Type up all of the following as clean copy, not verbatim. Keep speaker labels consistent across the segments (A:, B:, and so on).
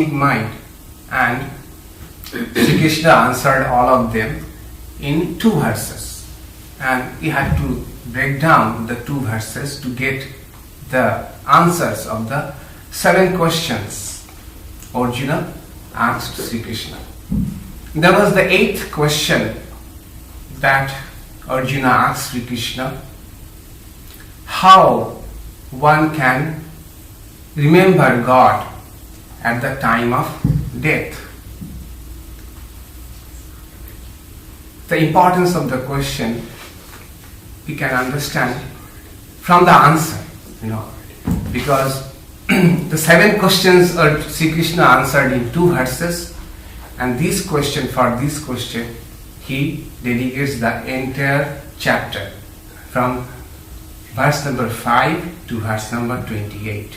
A: cosmic mind, and Sri Krishna answered all of them in 2 verses, and he had to break down the 2 verses to get the answers of the 7 questions Arjuna asked Sri Krishna. There was the 8th question that Arjuna asked Sri Krishna: how one can remember God at the time of death. The importance of the question we can understand from the answer, because the 7 questions Sri Krishna answered in 2 verses, and for this question he dedicates the entire chapter from verse number 5 to verse number 28.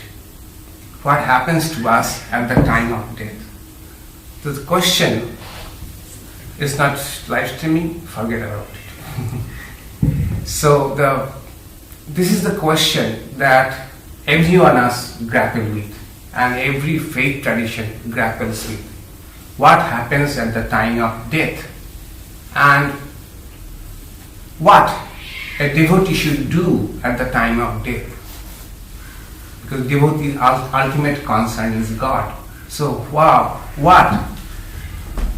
A: What happens to us at the time of death? So the question is not live streaming, forget about it. So this is the question that everyone else grapple with, and every faith tradition grapples with. What happens at the time of death, and what a devotee should do at the time of death? Because devotee's ultimate concern is God. So what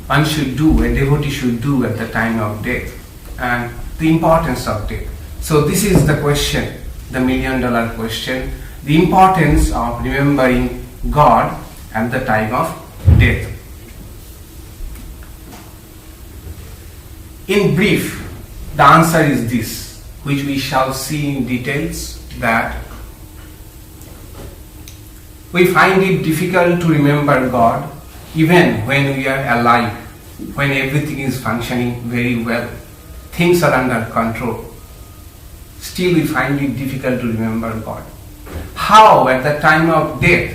A: one should do, a devotee should do at the time of death, and the importance of death. So this is the question, the $1 million question, the importance of remembering God at the time of death. In brief, the answer is this, which we shall see in details, that we find it difficult to remember God even when we are alive, when everything is functioning very well, things are under control. Still we find it difficult to remember God. How at the time of death,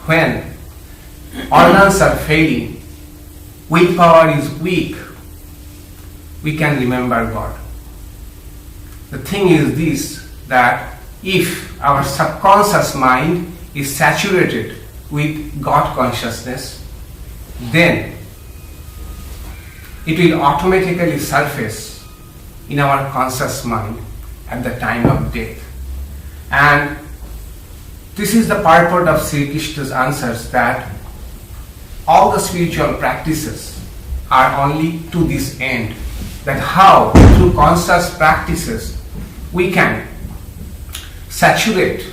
A: when organs are failing, willpower is weak, we can remember God? The thing is this, that if our subconscious mind is saturated with God consciousness, then it will automatically surface in our conscious mind at the time of death. And this is the purport of Sri Krishna's answers, that all the spiritual practices are only to this end, that how through conscious practices we can saturate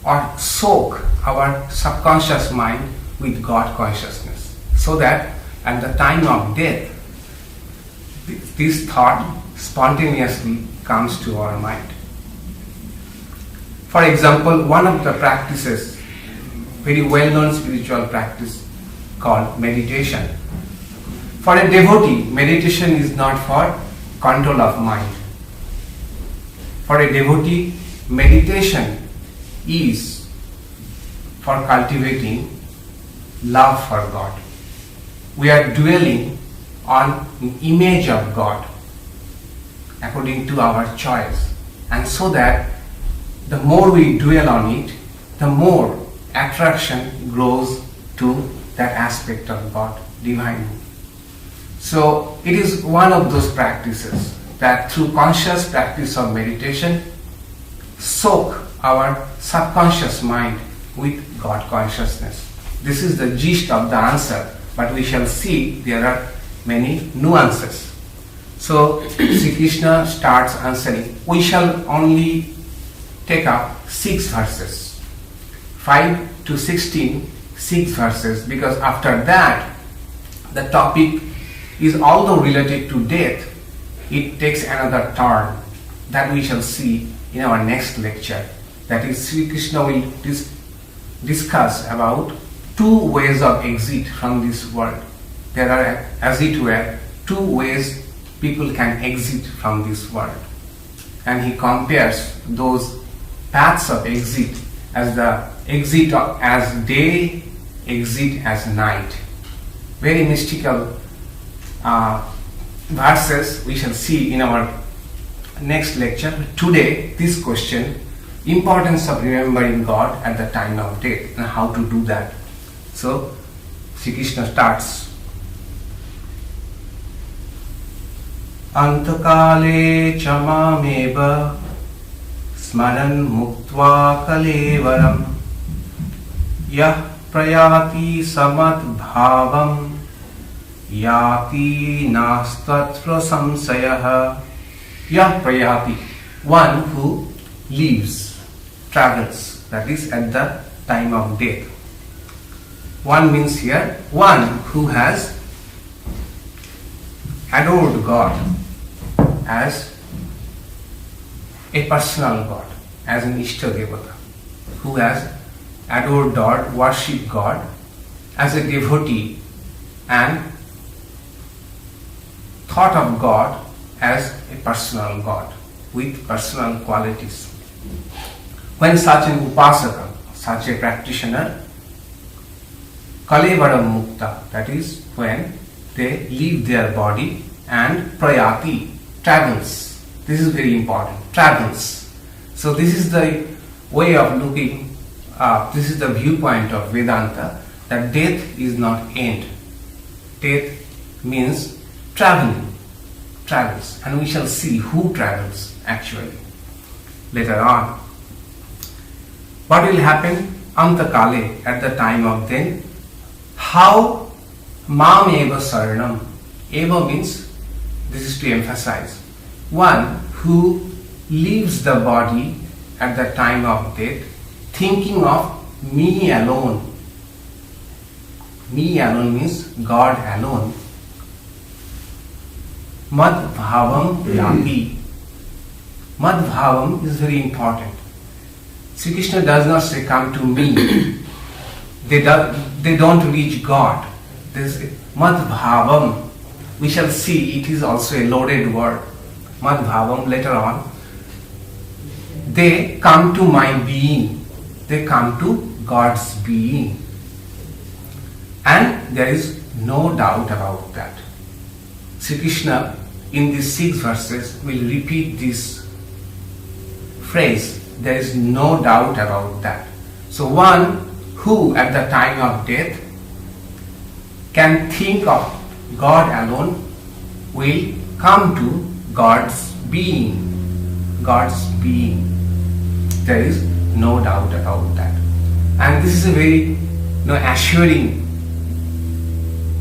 A: or soak our subconscious mind with God consciousness, so that at the time of death this thought spontaneously comes to our mind. For example, one of the practices, very well-known spiritual practice called meditation. For a devotee, meditation is not for control of mind. For a devotee, meditation is for cultivating love for God. We are dwelling on an image of God according to our choice, and so that the more we dwell on it, the more attraction grows to that aspect of God, divine. So it is one of those practices that through conscious practice of meditation soak our subconscious mind with God consciousness. This is the gist of the answer, but we shall see there are many nuances. So Sri Krishna starts answering. We shall only take up 6 verses, 5 to 16, 6 verses, because after that the topic is, although related to death, it takes another turn that we shall see in our next lecture. That is, Sri Krishna will discuss about 2 ways of exit from this world. There are, as it were, 2 ways people can exit from this world, and he compares those paths of exit as the exit as day, exit as night. Very mystical verses we shall see in our next lecture. Today, this question, importance of remembering God at the time of death, and how to do that. So Sri Krishna starts. Antakale chamameva smaran muktva kalevaram yah prayati samat bhavam yati nastatra samsayah. Yah prayati, one who lives, travels, that is at the time of death. One means here, one who has adored God as a personal God, as an Ishadhyanananda, who has adored God, worshipped God as a devotee and thought of God as a personal God with personal qualities. When such an upasaka, such a practitioner, kalevaram mukta, that is when they leave their body, and prayati, travels. This is very important, travels. So this is the way of looking, this is the viewpoint of Vedanta, that death is not end. Death means traveling, travels, and we shall see who travels actually later on. What will happen? Antakale, at the time of then. How? Mam eva saranam. Eva means, this is to emphasize, one who leaves the body at the time of death thinking of me alone. Me alone means God alone. Mad bhavam yapi. Mad bhavam is very important. Sri Krishna does not say come to me. They don't reach God. This mad bhavam. We shall see it is also a loaded word. Mad bhavam later on. They come to my being. They come to God's being. And there is no doubt about that. Sri Krishna in these 6 verses will repeat this phrase. There is no doubt about that. So one who at the time of death can think of God alone will come to God's being. God's being. There is no doubt about that. And this is a very assuring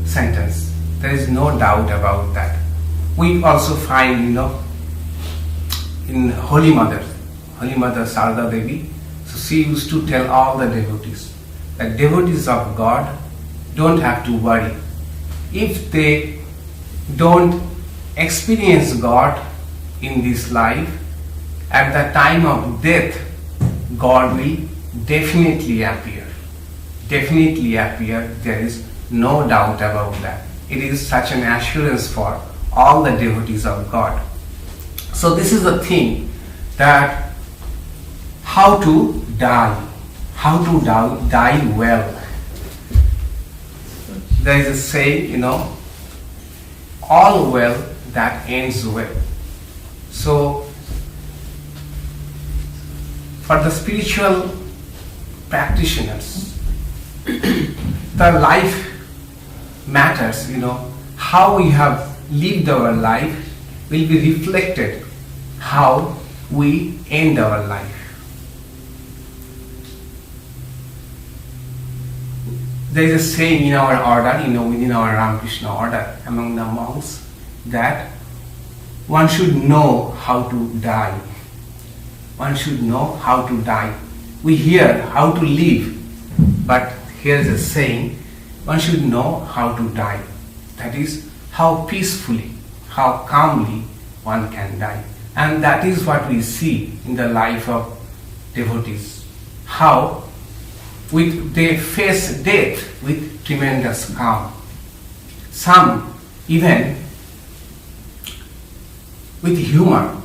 A: sentence. There is no doubt about that. We also find, in Holy Mother Sarada Devi, so she used to tell all the devotees that devotees of God don't have to worry. If they don't experience God in this life, at the time of death, God will definitely appear. Definitely appear. There is no doubt about that. It is such an assurance for all the devotees of God. So this is the thing, that how to die. How to die well. There is a saying, all well that ends well. So for the spiritual practitioners, the life matters, how we have lived our life will be reflected how we end our life. There is a saying in our order, within our Ramakrishna order, among the monks, that one should know how to die. One should know how to die. We hear how to live, but here is a saying, one should know how to die. That is, how peacefully, how calmly one can die. And that is what we see in the life of devotees. How they face death with tremendous calm. Some even with humor.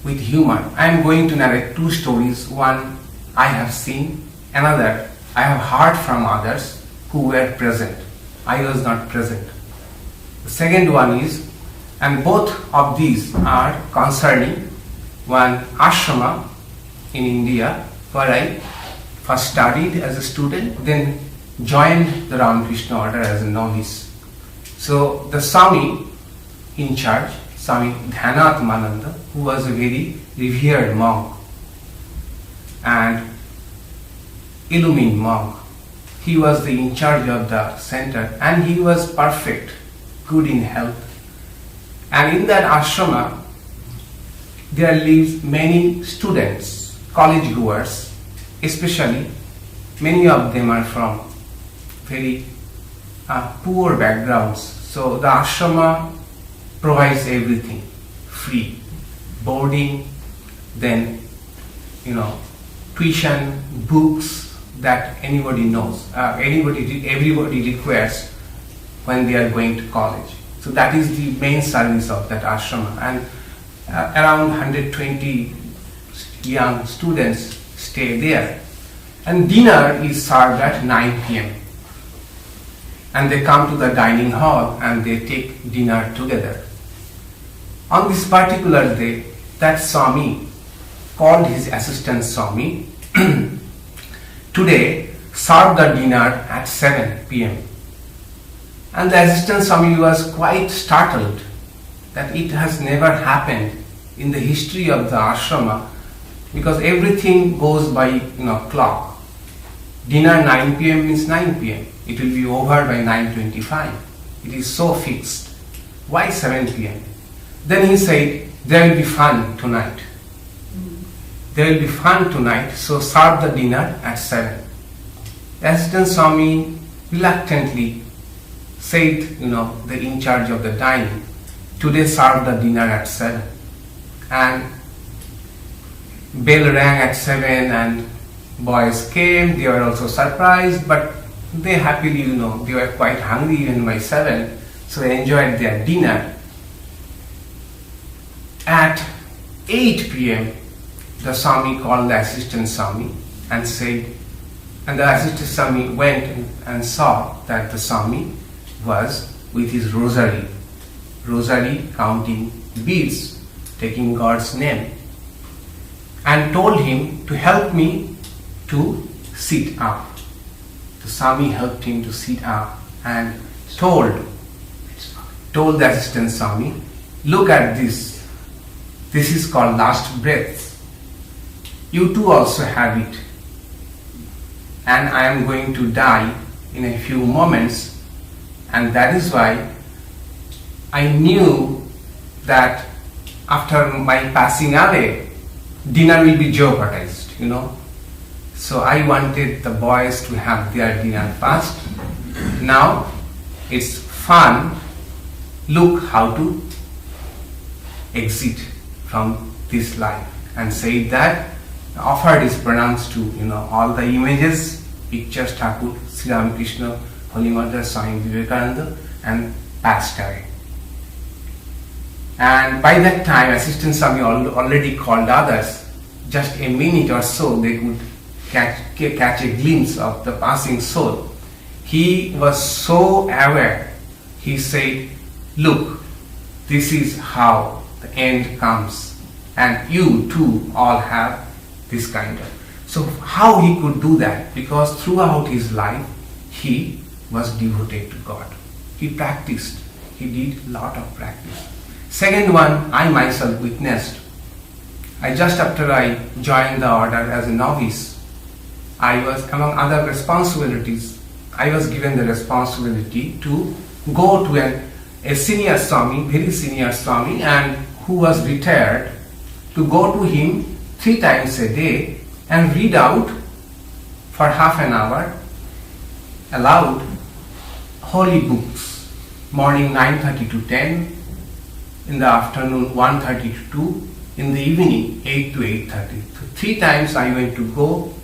A: With humor. I am going to narrate 2 stories. One I have seen, another I have heard from others who were present. I was not present. The second one is, and both of these are concerning one ashrama in India where I first studied as a student, then joined the Ramakrishna order as a novice. So the Swami in charge, Swami Ishadhyanananda, who was a very revered monk and illumined monk, he was the in charge of the center, and he was perfect, good in health. And in that ashrama, there lives many students, college goers, especially many of them are from very poor backgrounds. So the ashrama provides everything free, boarding, then tuition, books that anybody knows, everybody requires when they are going to college. So that is the main service of that ashrama, and around 120 young students stay there. And dinner is served at 9 p.m. and they come to the dining hall and they take dinner together. On this particular day, that Swami called his assistant Swami today serve the dinner at 7 p.m. And the assistant Swami was quite startled that it has never happened in the history of the ashrama, because everything goes by clock. Dinner 9 p.m. means 9 p.m. It will be over by 9:25. It is so fixed. Why 7 p.m.? Then he said, there will be fun tonight. There will be fun tonight, so serve the dinner at 7. The assistant Swami reluctantly said, the in charge of the dining, today serve the dinner at 7. And bell rang at 7 and boys came. They were also surprised, but they happily, they were quite hungry even by 7, so they enjoyed their dinner. At 8 p.m., the Swami called the assistant Swami and said, and the assistant Swami went and saw that the Swami was with his rosary counting beads, taking God's name, and told him to help me to sit up. The Swami helped him to sit up and told the assistant Swami, look at this. This is called last breath. You too also have it. And I am going to die in a few moments, and that is why I knew that after my passing away, dinner will be jeopardized, So I wanted the boys to have their dinner first. Now it's fun. Look how to exit from this life. And said that, offered his pranams to all the images, pictures, Thakur, Sri Ramakrishna, Holy Mother, Swami Vivekananda, and passed away. And by that time, assistant Swami already called others. Just a minute or so, they could catch a glimpse of the passing soul. He was so aware. He said, look, this is how the end comes, and you too all have this kind of. So how he could do that? Because throughout his life, he was devoted to God. He practiced. He did lot of practice. Second one, I myself witnessed. Just after I joined the order as a novice, I was, among other responsibilities, I was given the responsibility to go to a senior Swami, very senior Swami, and who was retired, to go to him 3 times a day and read out for half an hour aloud holy books. Morning 9:30 to 10, in the afternoon 1:30 to 2, in the evening 8 to 8:30. So 3 times I went to go,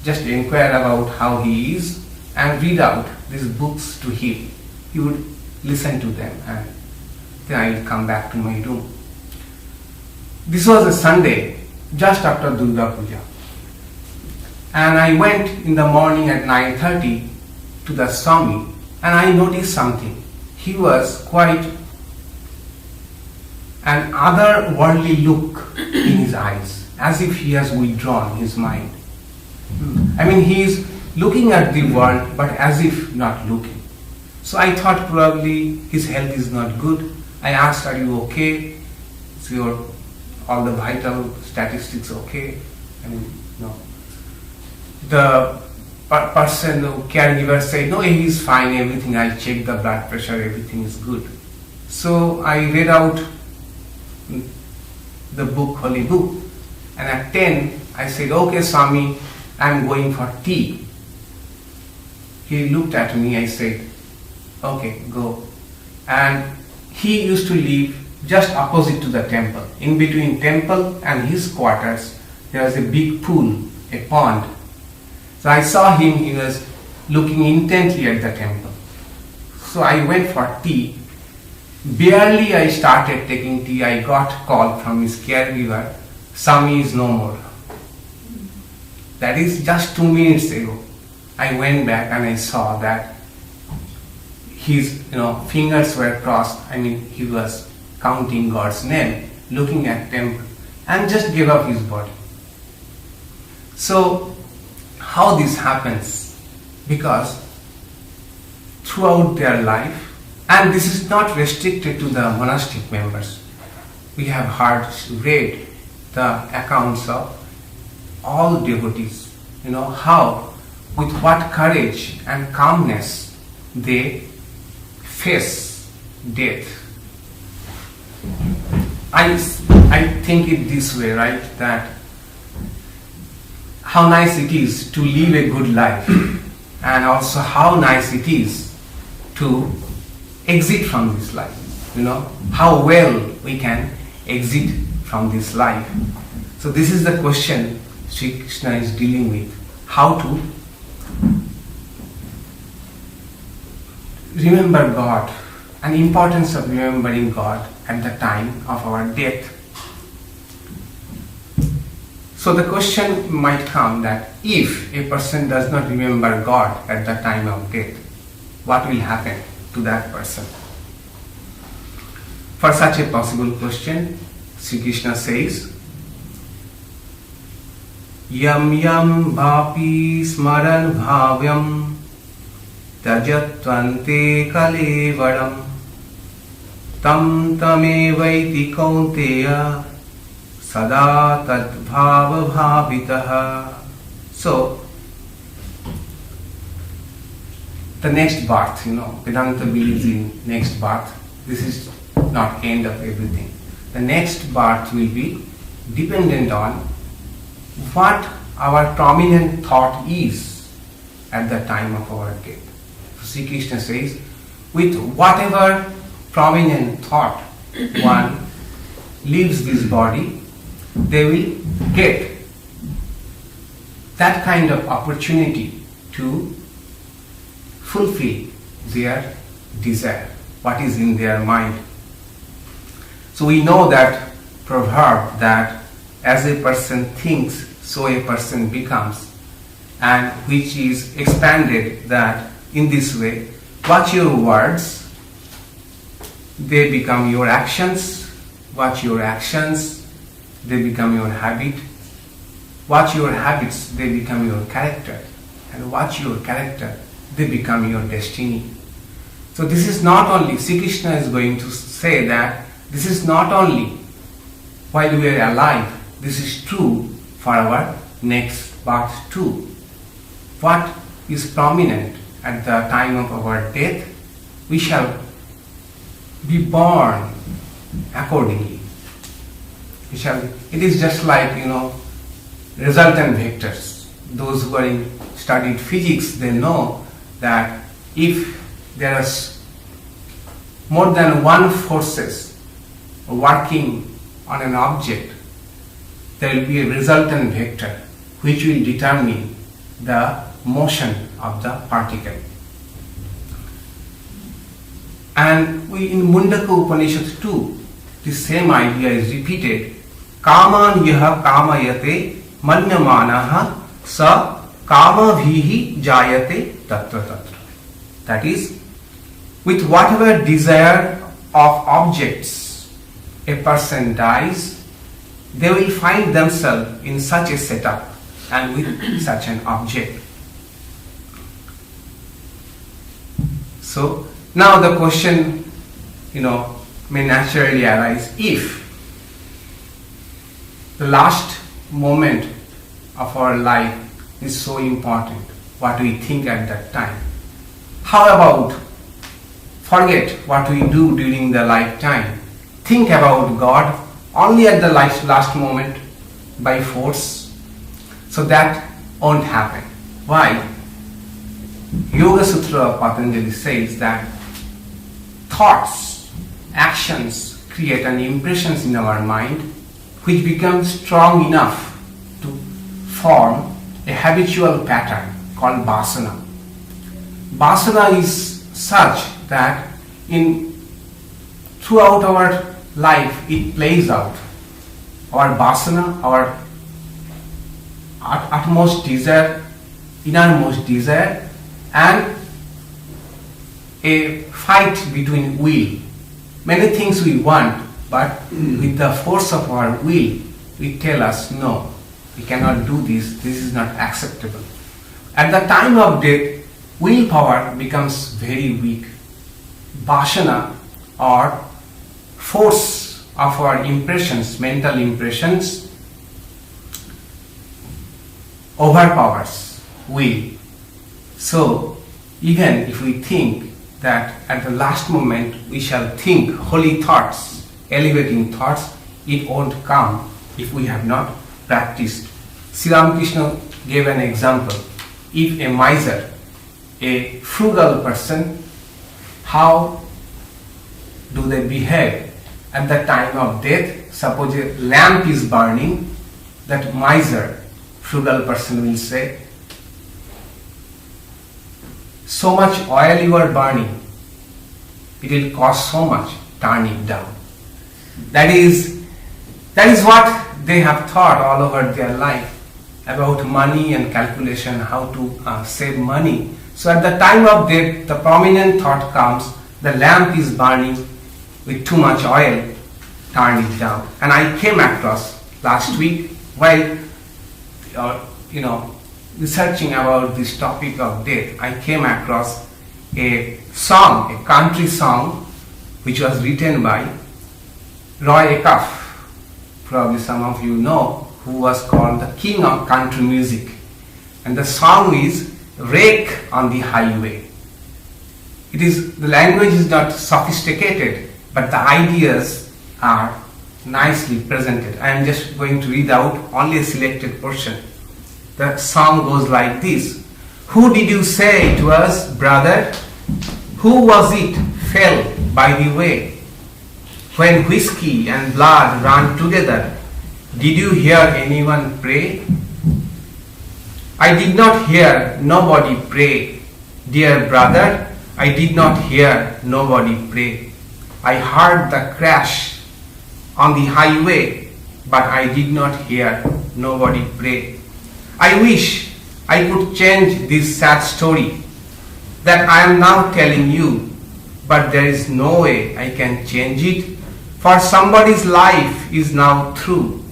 A: just inquire about how he is and read out these books to him. He would listen to them, and then I will come back to my room. This was a Sunday, just after Durga Puja. And I went in the morning at 9:30 to the Swami, and I noticed something. He was quite an otherworldly look in his eyes, as if he has withdrawn his mind. I mean, he is looking at the world but as if not looking. So I thought probably his health is not good. I asked, are you okay? Is your all the vital statistics okay? I mean, no. The person, the caregiver said, no, he's fine, everything, I checked the blood pressure, everything is good. So I read out the book, holy book, and at 10 I said, okay Swami, I'm going for tea. He looked at me, I said, okay, go. And he used to live just opposite to the temple. In between temple and his quarters, there was a big pool, a pond. So I saw him, he was looking intently at the temple. So I went for tea. Barely I started taking tea, I got call from his caregiver, Swami is no more. That is just 2 minutes ago. I went back and I saw that his fingers were crossed. I mean, he was counting God's name, looking at temple, and just gave up his body. So how this happens? Because throughout their life, and this is not restricted to the monastic members. We have read the accounts of all devotees, how, with what courage and calmness they face death. I think it this way, right, that how nice it is to live a good life and also how nice it is to exit from this life, how well we can exit from this life. So this is the question Sri Krishna is dealing with, how to remember God and importance of remembering God at the time of our death. So the question might come that if a person does not remember God at the time of death, what will happen to that person? For such a possible question, Sri Krishna says, Yam yam bhapi smaran bhavyam tajatvante kalevadam tam tamevaiti kaunteya sada tadbhava bhavitaha. So, the next birth, Vedanta believes in next birth. This is not end of everything. The next birth will be dependent on what our prominent thought is at the time of our death. So Sri Krishna says, with whatever prominent thought one leaves this body, they will get that kind of opportunity to fulfill their desire, what is in their mind. So we know that proverb that as a person thinks, so a person becomes, and which is expanded that in this way, watch your words, they become your actions, watch your actions, they become your habit, watch your habits, they become your character, and watch your character, they become your destiny. So this is not only, Sri Krishna is going to say that this is not only while we are alive, this is true for our next birth too. What is prominent at the time of our death, we shall be born accordingly. It is just like, resultant vectors. Those who are studied physics, they know that if there is more than one forces working on an object, there will be a resultant vector which will determine the motion of the particle. And in Mundaka Upanishad too, the same idea is repeated. Kaman yaha kamayate manyamanaha sa kama bhihi jayate tatra tatra. That is, with whatever desire of objects a person dies, they will find themselves in such a setup and with such an object. So now the question, may naturally arise, if the last moment of our life is so important, what we think at that time? How about forget what we do during the lifetime? Think about God only at the last moment by force? So that won't happen. Why? Yoga Sutra of Patanjali says that thoughts, actions create an impressions in our mind which becomes strong enough to form a habitual pattern called vasana. Vasana is such that throughout our life it plays out. Our vasana, our utmost desire, innermost desire, and a fight between will. Many things we want, but with the force of our will, we tell us, no, we cannot do this, this is not acceptable. At the time of death, willpower becomes very weak. Vasana, or force of our impressions, mental impressions, overpowers will. So, even if we think that at the last moment we shall think holy thoughts, elevating thoughts, it won't come if we have not practiced. Sri Ramakrishna gave an example. If a miser, a frugal person, how do they behave at the time of death? Suppose a lamp is burning, that miser, frugal person will say, so much oil you are burning, it will cost so much, turn it down. That is what they have thought all over their life about money and calculation, how to save money. So at the time of death, the prominent thought comes, the lamp is burning with too much oil, turn it down. And I came across last week while researching about this topic of death, I came across a song, a country song, which was written by Roy Acuff. Probably some of you know, who was called the king of country music. And the song is Rake on the Highway. The language is not sophisticated, but the ideas are nicely presented. I am just going to read out only a selected portion. The song goes like this. Who did you say to us, brother? Who was it fell by the way? When whiskey and blood ran together, did you hear anyone pray? I did not hear nobody pray. Dear brother, I did not hear nobody pray. I heard the crash on the highway, but I did not hear nobody pray. I wish I could change this sad story that I am now telling you, but there is no way I can change it, for somebody's life is now through.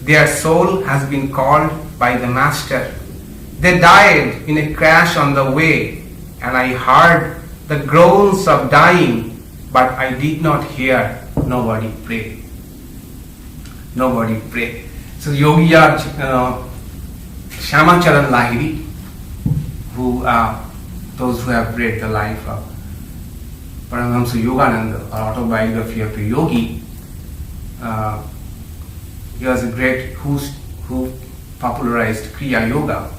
A: Their soul has been called by the Master. They died in a crash on the way, and I heard the groans of dying, but I did not hear nobody pray. Nobody pray. So Yogi Shamacharan Lahiri, those who have read the life of Paramahamsa Yogananda, or autobiography of a yogi, he was a great who popularized Kriya Yoga.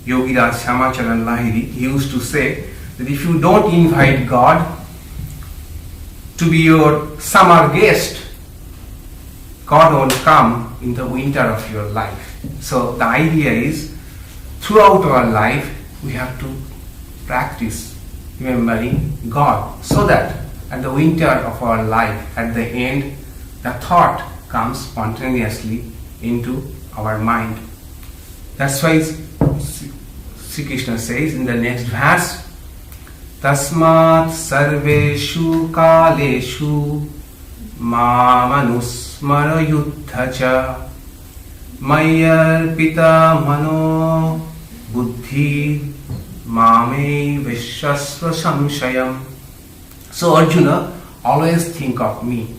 A: Yogiraj Shamacharan Lahiri, he used to say that if you don't invite God to be your summer guest, God won't come in the winter of your life. So the idea is, throughout our life, we have to practice remembering God, so that at the winter of our life, at the end, the thought comes spontaneously into our mind. That's why Sri Krishna says in the next verse, Tasmat sarveshu kaleshu mamanusmara yuddhacha Mayar pita mano buddhi mame vishwasva samshayam. So Arjuna, always think of me.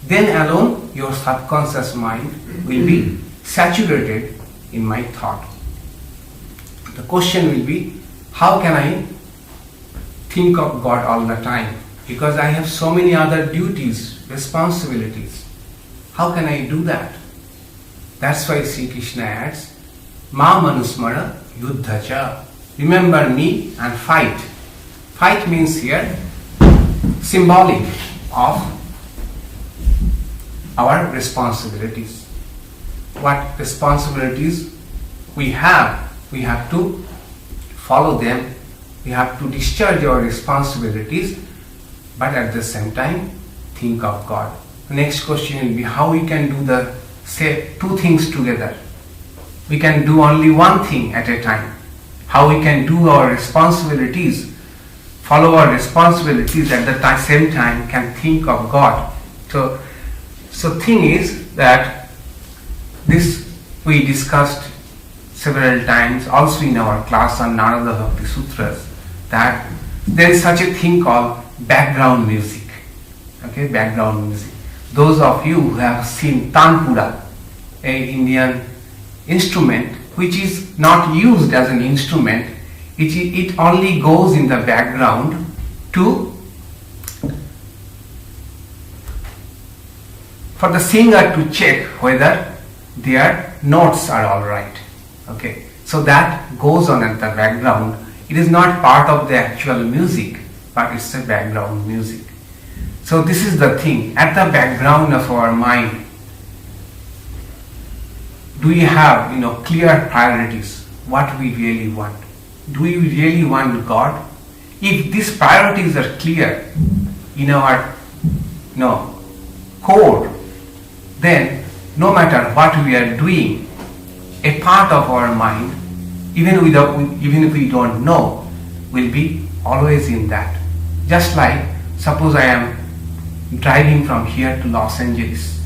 A: Then alone your subconscious mind will be saturated in my thought. The question will be, how can I think of God all the time? Because I have so many other duties, responsibilities. How can I do that? That's why Sri Krishna adds, Ma manusmara yuddhacha. Remember me and fight. Fight means here symbolic of our responsibilities. What responsibilities we have to follow them. We have to discharge our responsibilities, but at the same time think of God. The next question will be how we can do two things together. We can do only one thing at a time. How we can do our responsibilities, follow our responsibilities at the same time, can think of God. So thing is that this we discussed several times also in our class on Narada Bhakti Sutras, that there is such a thing called background music. Okay, background music. Those of you who have seen Tanpura, an Indian instrument which is not used as an instrument, it only goes in the background for the singer to check whether their notes are all right. Okay, so that goes on at the background. It is not part of the actual music, but it's a background music. So this is the thing. At the background of our mind, do we have clear priorities? What we really want? Do we really want God? If these priorities are clear in our core, then no matter what we are doing, a part of our mind, even if we don't know, will be always in that. Just like, suppose I am driving from here to Los Angeles,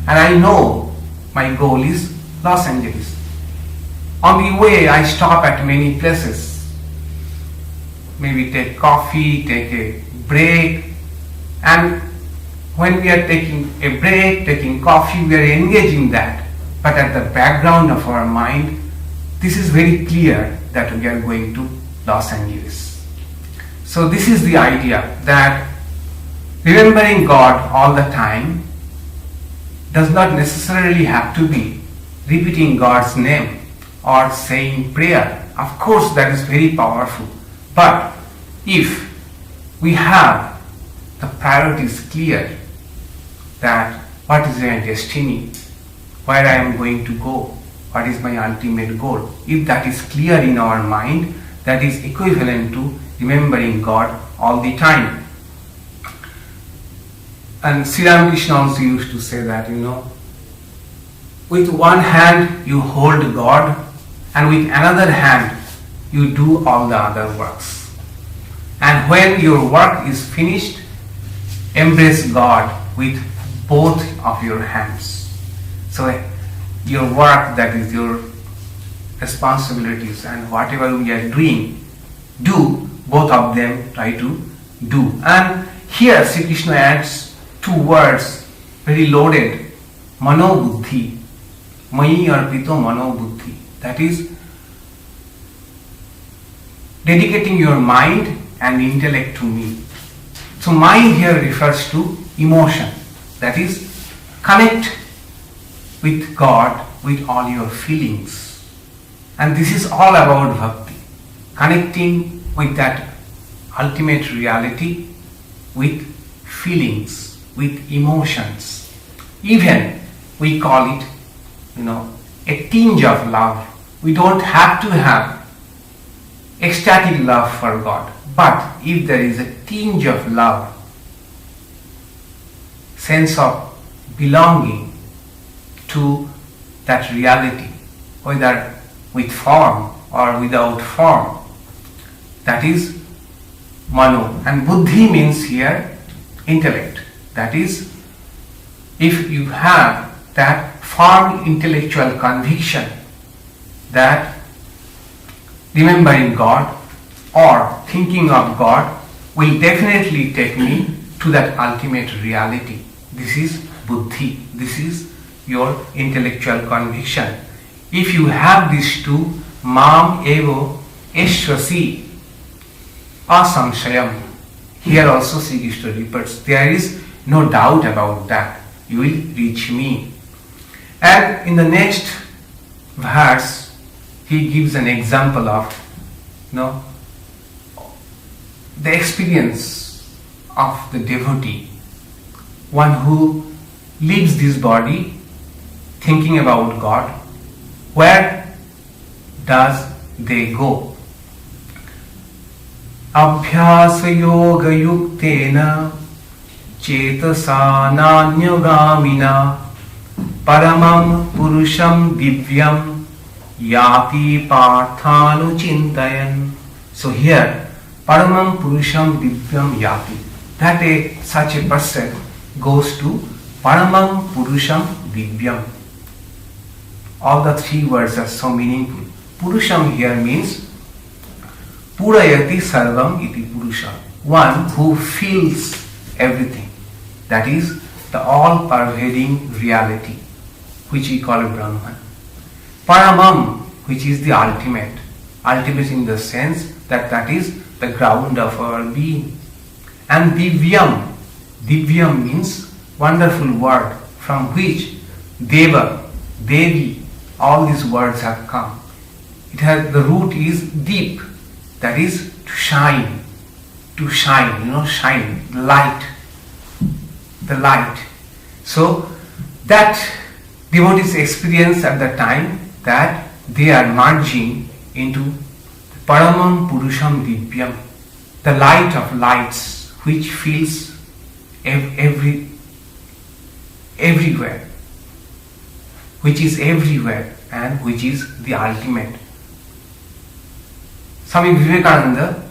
A: and I know my goal is Los Angeles. On the way, I stop at many places. Maybe take coffee, take a break, and when we are taking a break, taking coffee, we are engaging that. But at the background of our mind, this is very clear that we are going to Los Angeles. So this is the idea, that remembering God all the time does not necessarily have to be repeating God's name or saying prayer. Of course, that is very powerful. But if we have the priorities clear, that what is my destiny, where I am going to go, what is my ultimate goal, if that is clear in our mind, that is equivalent to remembering God all the time. And Sri Ramakrishna also used to say that, with one hand you hold God, and with another hand you do all the other works. And when your work is finished, embrace God with both of your hands. So your work, that is your responsibilities, and whatever we are doing, do both of them, try to do. And here Sri Krishna adds two words, very loaded, mano buddhi, mayi arpito mano buddhi. That is dedicating your mind and intellect to me. So mind here refers to emotion, that is connect with God with all your feelings. And this is all about bhakti, connecting with that ultimate reality with feelings, with emotions. Even we call it, a tinge of love. We don't have to have ecstatic love for God, but if there is a tinge of love, sense of belonging to that reality, whether with form or without form, that is mano. And buddhi means here intellect. That is, if you have that firm intellectual conviction that remembering God or thinking of God will definitely take me to that ultimate reality. This is buddhi. This is your intellectual conviction. If you have these two, mam evo eshwasi asamshayam. Here also Sri Krishna repeats, there is no doubt about that. You will reach me. And in the next verse, he gives an example of the experience of the devotee, one who leaves this body thinking about God. Where does they go? Abhyasa yoga yuktena cetasa nanyyogamina paramam purusham divyam yati parthanu chintayan. So here, paramam purusham divyam yati. That such a person goes to paramam purusham divyam. All the three words are so meaningful. Purusham here means purayati sarvam iti purusha. One who feels everything. That is the all-pervading reality, which we call Brahman. Paramam, which is the ultimate. Ultimate in the sense that is the ground of our being. And divyam. Divyam means wonderful word from which deva, devi, all these words have come. The root is deep, that is to shine, shine, light, the light. So that devotees experience at the time that they are merging into Paramam Purusham Divyam, the light of lights which fills everywhere, which is everywhere and which is the ultimate. Swami Vivekananda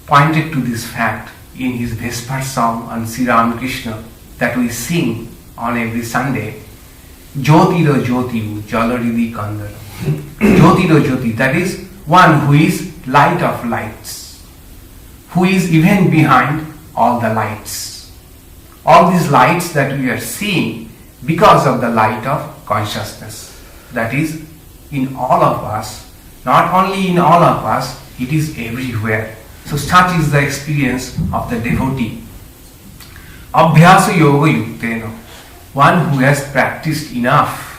A: pointed to this fact in his Vesper song on Sri Ramakrishna that we sing on every Sunday. Jyotiro Jyotiu Jalaridi Kandara. Jyotiro Jyoti, that is one who is light of lights, who is even behind all the lights. All these lights that we are seeing because of the light of consciousness. That is in all of us, not only in all of us, it is everywhere. So such is the experience of the devotee. Abhyasa yoga yuktena, one who has practiced enough.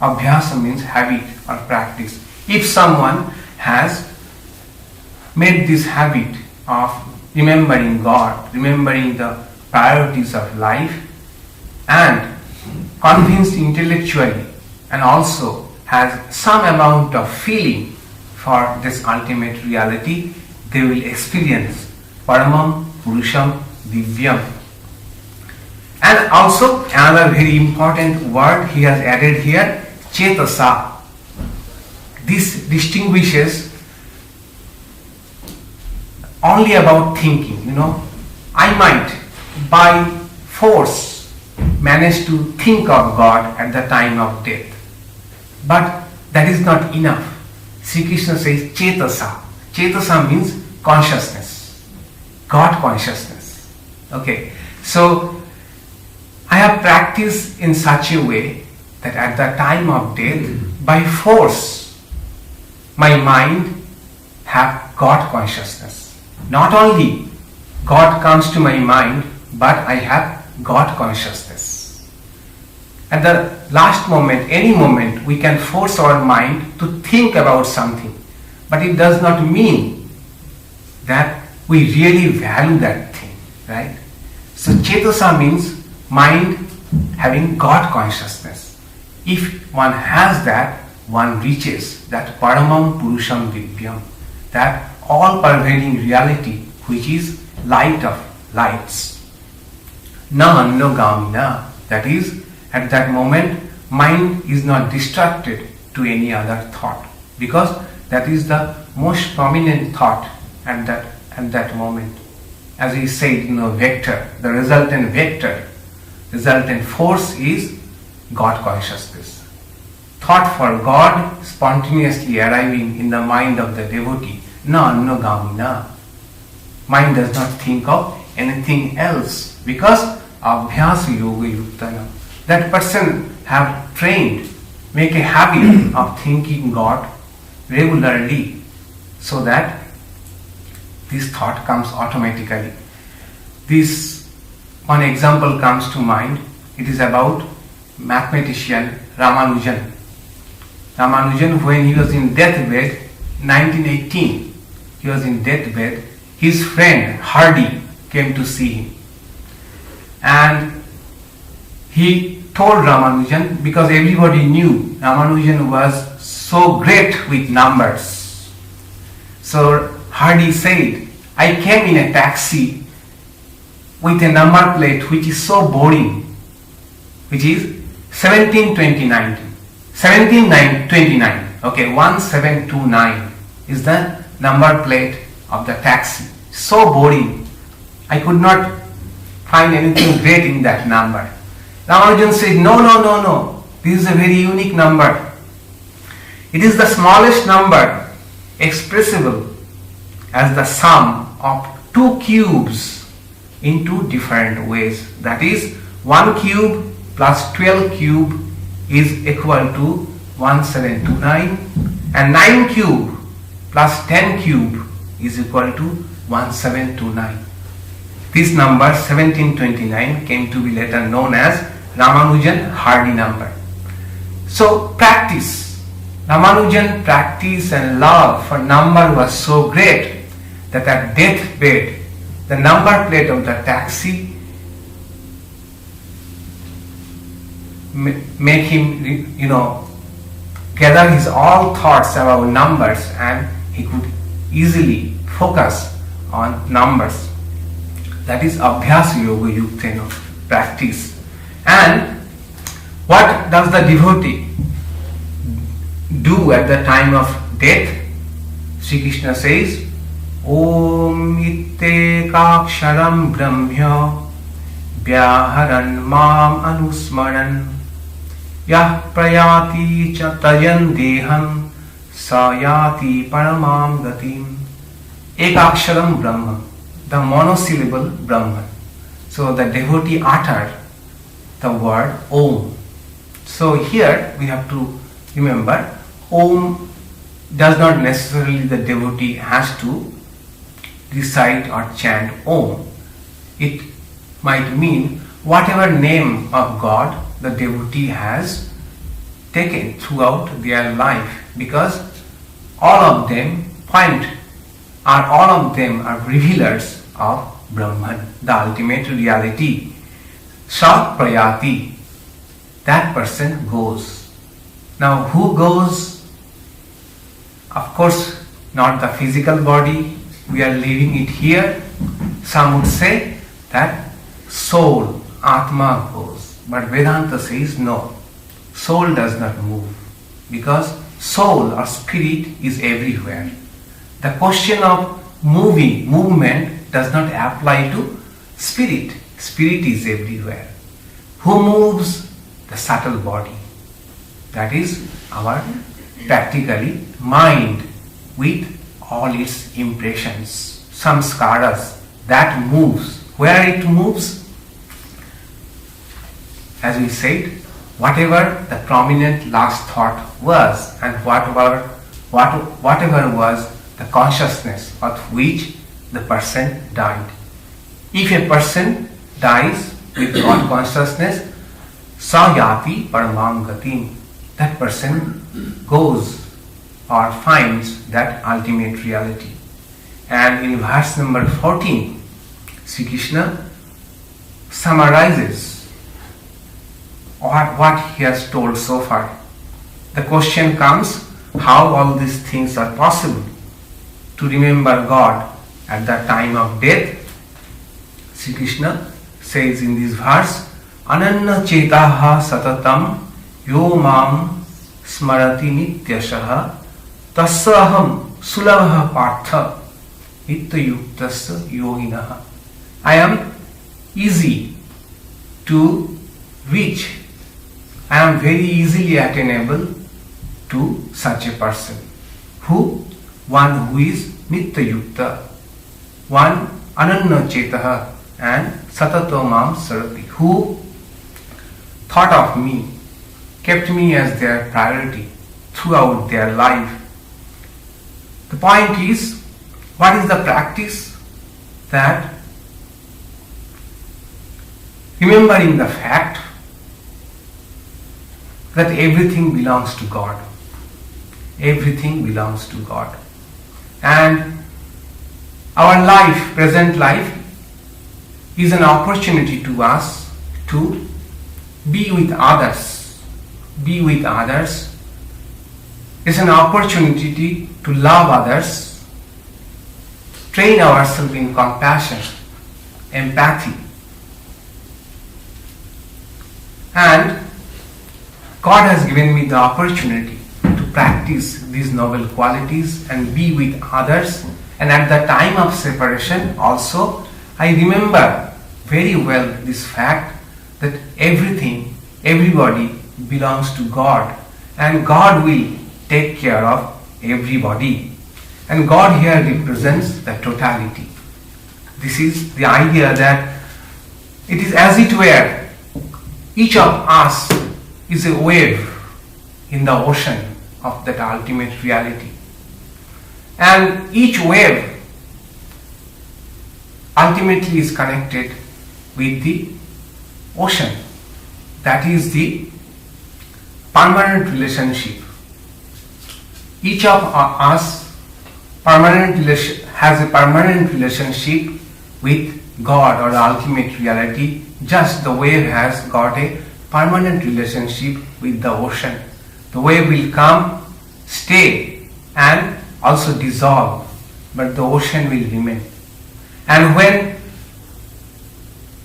A: Abhyasa means habit or practice. If someone has made this habit of remembering God, remembering the priorities of life, and convinced intellectually, and also has some amount of feeling for this ultimate reality, they will experience Paramam Purusham Divyam. And also another very important word he has added here, Chetasa. This distinguishes only about thinking. I might by force manage to think of God at the time of death, but that is not enough. Sri Krishna says Chetasa. Chetasa means consciousness, God consciousness. Okay, so I have practiced in such a way that at the time of death, by force, my mind have God consciousness. Not only God comes to my mind, but I have God consciousness. At the last moment, any moment, we can force our mind to think about something, but it does not mean that we really value that thing, right? So Chetasa means mind having God consciousness. If one has that, one reaches that Paramam Purusham Divyam, that all-pervading reality which is light of lights. Na annogamina, that is, at that moment, mind is not distracted to any other thought, because that is the most prominent thought at that moment. As we said, vector, the resultant force is God consciousness. Thought for God spontaneously arriving in the mind of the devotee, na annogamina. Mind does not think of anything else because abhyasa yoga yuktana. That person have trained, make a habit of thinking God regularly so that this thought comes automatically. This one example comes to mind. It is about mathematician Ramanujan. Ramanujan, when he was in deathbed, 1918, he was in deathbed, his friend Hardy came to see him. And he told Ramanujan, because everybody knew Ramanujan was so great with numbers. So Hardy said, I came in a taxi with a number plate which is so boring, which is 1729. 1729. Okay, 1729 is the number plate of the taxi. So boring. I could not find anything great in that number. Ramanujan said, no. This is a very unique number. It is the smallest number expressible as the sum of two cubes in two different ways. That is, 1 cube plus 12 cube is equal to 1729, and 9 cube plus 10 cube is equal to 1729. This number 1729 came to be later known as Ramanujan Hardy number. So practice. Ramanujan practice and love for number was so great that at deathbed, the number plate of the taxi make him, gather his all thoughts about numbers, and he could easily focus on numbers. That is abhyasa yoga yuktena, practice. And what does the devotee do at the time of death? Sri Krishna says, Om ittekaksharam brahmya vyaharan mam anusmaran yah prayati cha tajan deham sayati paramam gatim. Ekaksharam Brahma, the monosyllable Brahman. So the devotee uttered the word Om. So here we have to remember, Om does not necessarily the devotee has to recite or chant Om. It might mean whatever name of God the devotee has taken throughout their life, because all of them are revealers of Brahman, the ultimate reality. Sa prayati, that person goes. Now who goes? Of course not the physical body, we are leaving it here. Some would say that soul, Atma goes. But Vedanta says no, soul does not move, because soul or spirit is everywhere. The question of movement does not apply to spirit. Spirit is everywhere. Who moves? The subtle body. That is our practically mind with all its impressions, samskaras, that moves. Where it moves? As we said, whatever the prominent last thought was, and whatever was the consciousness of which the person died. If a person dies with God consciousness, sayati paramam gatim, that person goes or finds that ultimate reality. And in verse number 14, Sri Krishna summarizes what he has told so far. The question comes, how all these things are possible? To remember God at the time of death. Sri Krishna says in this verse, Ananna chetaha satatam yo mam smarati nityashaha tasaham sulabha partha nityayuktasya yoginaha. I am easy to reach. I am very easily attainable to such a person. Who? One who is Nitya Yukta, one Ananya Chetaha and Satato Mam Sarati, who thought of me, kept me as their priority throughout their life. The point is, what is the practice? That remembering the fact that everything belongs to God. Everything belongs to God. And our life, present life, is an opportunity to us to be with others. Be with others. It's an opportunity to love others, train ourselves in compassion, empathy. And God has given me the opportunity to practice these noble qualities and be with others. And at the time of separation also, I remember very well this fact that everything, everybody belongs to God, and God will take care of everybody. And God here represents the totality. This is the idea that it is as it were, each of us is a wave in the ocean of that ultimate reality. And each wave ultimately is connected with the ocean. That is the permanent relationship. Each of us has a permanent relationship with God or the ultimate reality, just the wave has got a permanent relationship with the ocean. The wave will come, stay, and also dissolve, but the ocean will remain. And when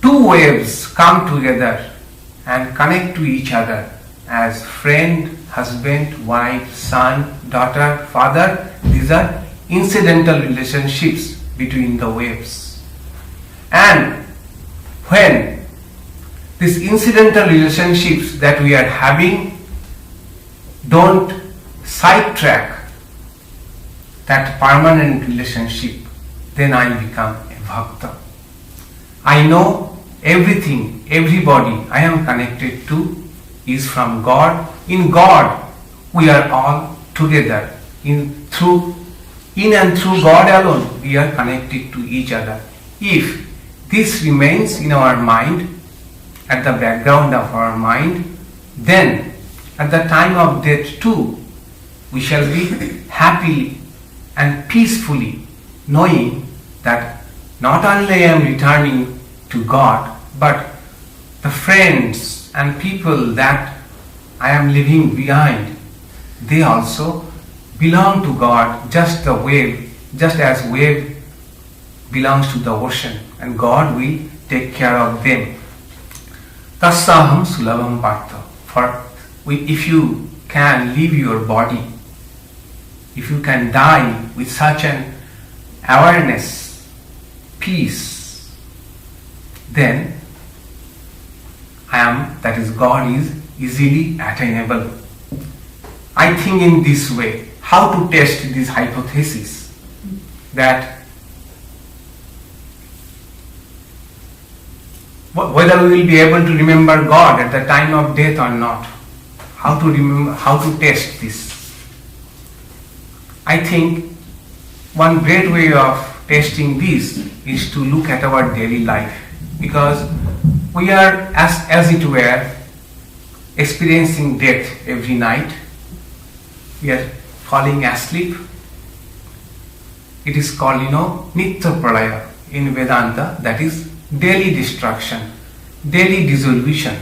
A: two waves come together and connect to each other as friend, husband, wife, son, daughter, father, these are incidental relationships between the waves. And when these incidental relationships that we are having don't sidetrack that permanent relationship, then I become a bhakta. I know everything, everybody I am connected to is from God. In God, we are all together. In and through God alone, we are connected to each other. If this remains in our mind, at the background of our mind, then at the time of death too, we shall be happily and peacefully knowing that not only I am returning to God, but the friends and people that I am leaving behind, they also belong to God, just as wave belongs to the ocean, and God will take care of them. Tassaham sulabham partha. For if you can leave your body, if you can die with such an awareness, peace, then that is God is easily attainable. I think in this way, how to test this hypothesis that whether we will be able to remember God at the time of death or not. How to test this. I think one great way of testing this is to look at our daily life, because we are as it were experiencing death every night. We are falling asleep. It is called, Nitya Pralaya in Vedanta, that is daily destruction, daily dissolution.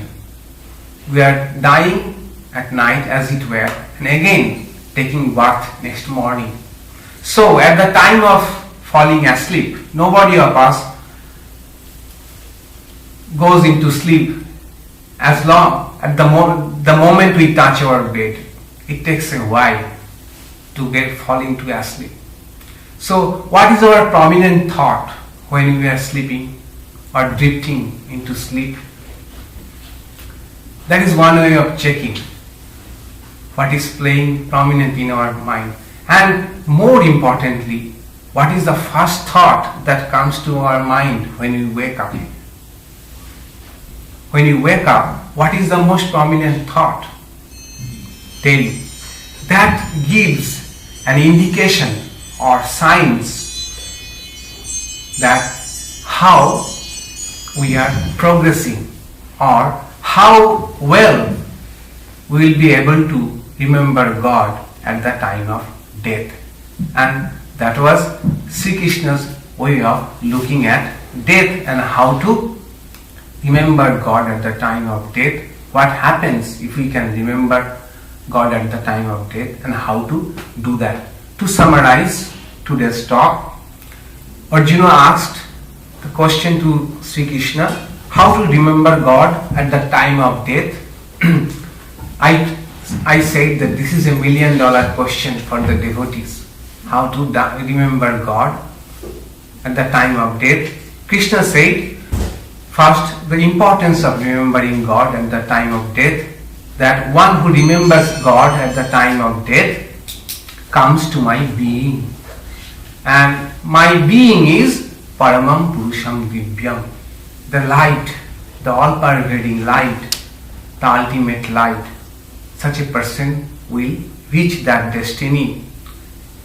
A: We are dying at night as it were, and again taking birth next morning. So at the time of falling asleep, nobody of us goes into sleep as long at the moment we touch our bed. It takes a while to fall into asleep. So what is our prominent thought when we are sleeping or drifting into sleep? That is one way of checking what is playing prominent in our mind. And more importantly, what is the first thought that comes to our mind when we wake up? When you wake up, what is the most prominent thought? Daily. That gives an indication or signs that how we are progressing or how well we will be able to remember God at the time of death. And that was Sri Krishna's way of looking at death and how to remember God at the time of death. What happens if we can remember God at the time of death and how to do that. To summarize today's talk, Arjuna asked the question to Sri Krishna, how to remember God at the time of death. I said that this is $1 million question for the devotees. How to remember God at the time of death. Krishna said, first, the importance of remembering God at the time of death, that one who remembers God at the time of death comes to my being. And my being is Paramam Purusham Divyam, the light, the all-pervading light, the ultimate light. Such a person will reach that destiny.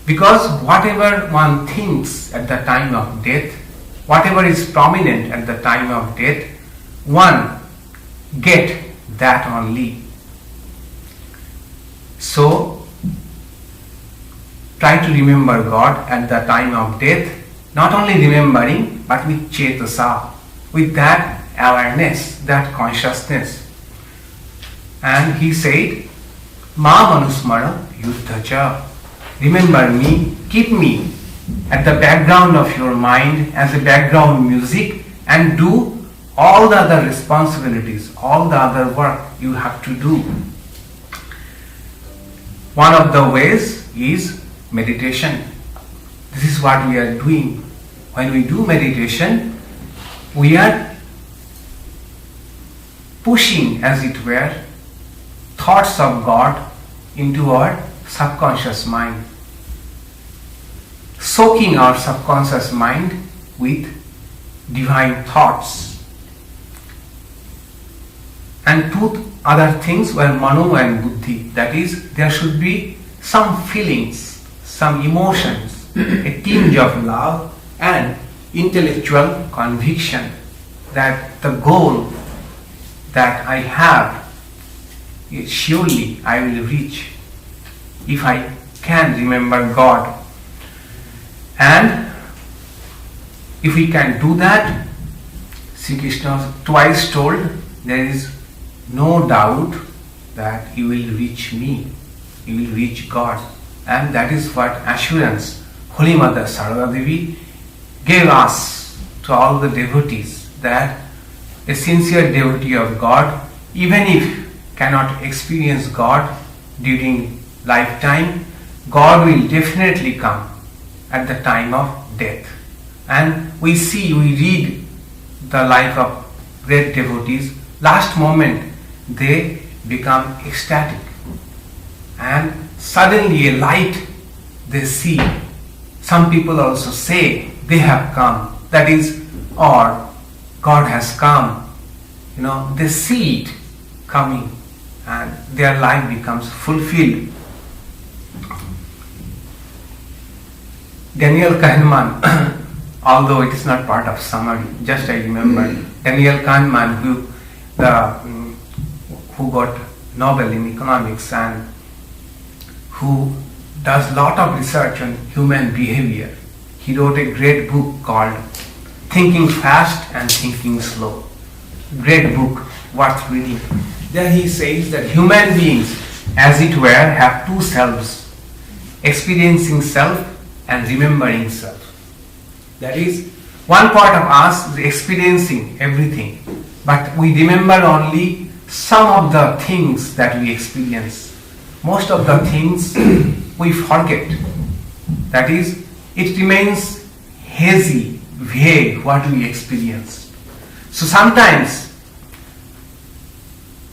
A: Because whatever one thinks at the time of death, whatever is prominent at the time of death, one get that only. So, try to remember God at the time of death, not only remembering, but with cetasa, with that awareness, that consciousness. And he said, Ma manusmara yuddhacha. Remember me, keep me at the background of your mind as a background music, and do all the other responsibilities, all the other work you have to do. One of the ways is meditation. This is what we are doing. When we do meditation, we are pushing, as it were, thoughts of God into our subconscious mind, soaking our subconscious mind with divine thoughts. And two other things were mano and buddhi, that is, there should be some feelings, some emotions, a tinge of love and intellectual conviction that the goal that I have, surely I will reach if I can remember God. And if we can do that, Sri Krishna twice told, there is no doubt that you will reach me, you will reach God. And that is what assurance Holy Mother Sarada Devi gave us to all the devotees, that a sincere devotee of God, even if cannot experience God during lifetime, God will definitely come at the time of death. And we read the life of great devotees, last moment they become ecstatic and suddenly a light they see. Some people also say they have come, that is, or God has come. They see it coming and their life becomes fulfilled. Daniel Kahneman, although it is not part of summary, just I remember Daniel Kahneman, who got Nobel in economics and who does lot of research on human behavior. He wrote a great book called Thinking Fast and Thinking Slow. Great book, worth reading. There he says that human beings, as it were, have two selves, experiencing self and remembering self. That is, one part of us is experiencing everything, but we remember only some of the things that we experience. Most of the things we forget. That is, it remains hazy, vague, what we experience. So sometimes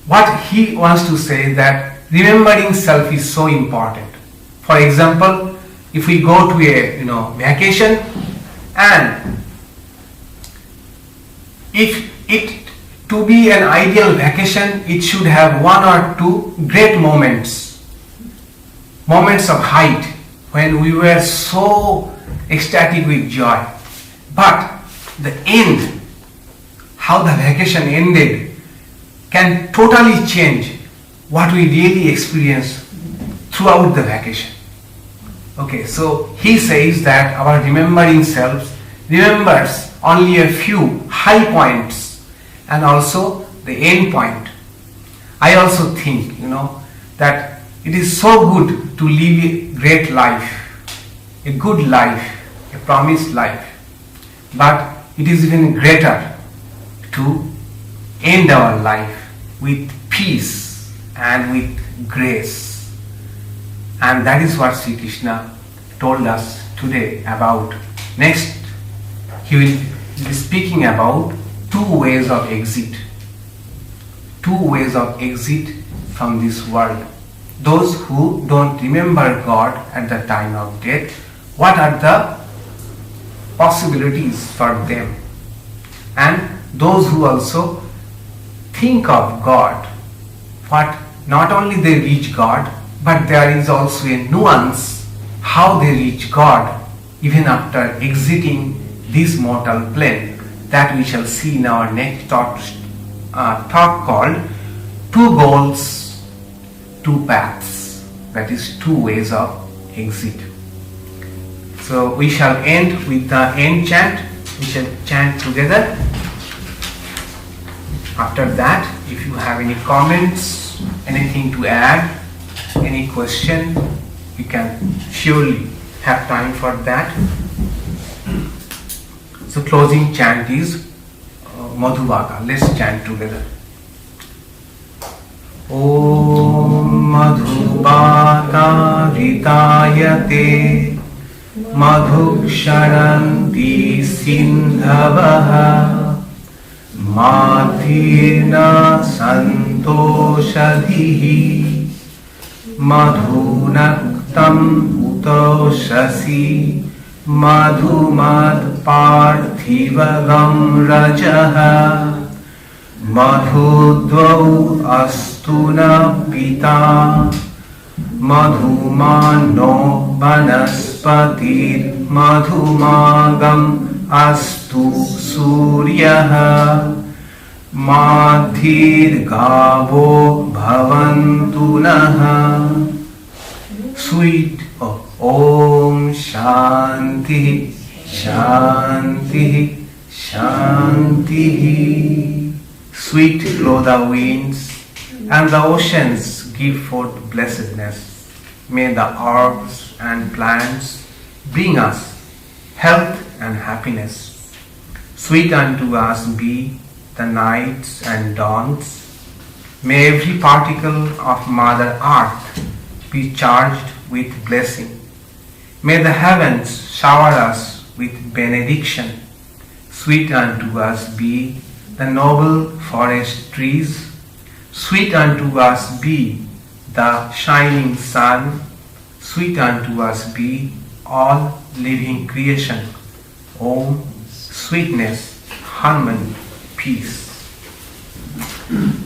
A: what he wants to say, that remembering self is so important. For example, if we go to a vacation, and if it to be an ideal vacation, it should have one or two great moments of height when we were so ecstatic with joy. But the end, how the vacation ended, can totally change what we really experience throughout the vacation. Okay, so he says that our remembering selves remembers only a few high points and also the end point. I also think, that it is so good to live a great life, a good life, a promised life. But it is even greater to end our life with peace and with grace. And that is what Sri Krishna told us today about. Next, he will be speaking about two ways of exit. Two ways of exit from this world. Those who don't remember God at the time of death, what are the possibilities for them? And those who also think of God, what not only they reach God, but there is also a nuance how they reach God even after exiting this mortal plane. That we shall see in our next talk called Two Goals, Two Paths. That is two ways of exit. So we shall end with the end chant. We shall chant together. After that, if you have any comments, anything to add, any question, you can surely have time for that. So closing chant is Madhuvaka. Let's chant together. Om Madhuvaka Ritayate Madhuksharanti Sindhavaha Madhirna Santoshadhihi Madhunaktam Utoshasi Madhumad Parthivam Rajaha Madhudvau Astuna Pita Madhumano Banaspatir Madhumagam Astu Suryaha Madhir Gavo Bhavantunaha. Sweet Om Shanti Shanti Shanti. Sweet blow the winds and the oceans give forth blessedness. May the herbs and plants bring us health and happiness. Sweet unto us be the nights and dawns. May every particle of Mother Earth be charged with blessing. May the heavens shower us with benediction. Sweet unto us be the noble forest trees. Sweet unto us be the shining sun. Sweet unto us be all living creation. Om, sweetness, harmony, peace.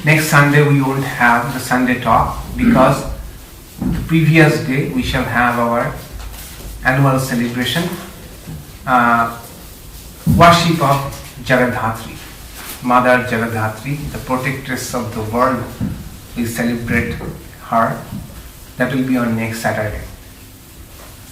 A: Next Sunday we won't have the Sunday talk because the previous day we shall have our annual celebration, worship of Jagadhatri, Mother Jagadhatri, the protectress of the world. We celebrate her. That will be on next Saturday.